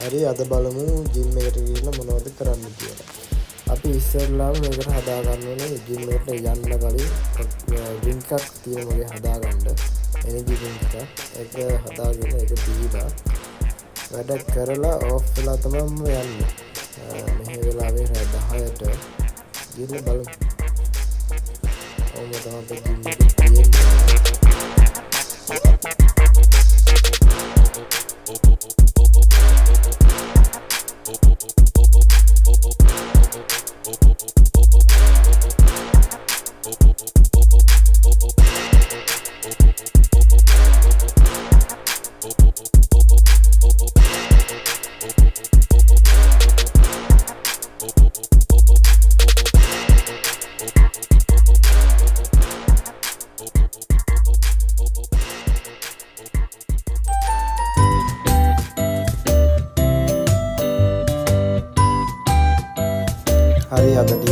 හරි අද බලමු ජිම් එකට ගිහිල්ලා මොනවද කරන්න කියලා. අපි ඉස්සෙල්ලාම මේකට හදා ගන්න ඕනේ ජිම් එකට යන්න කලින් ඩ්‍රින්ක් එකක් තියෙන මගේ හදා ගන්න. එනර්ජි ඩ්‍රින්ක් එකක්. ඒක හදාගෙන ඒක දීලා වැඩ කරලා ඔෆ් වෙලා තමයි යන්නේ. මෙහි වෙලාවේ 10ට ගිහින් බලමු. ඔව් මම තමයි ජිම් එකේ තියෙන්නේ. hari ada di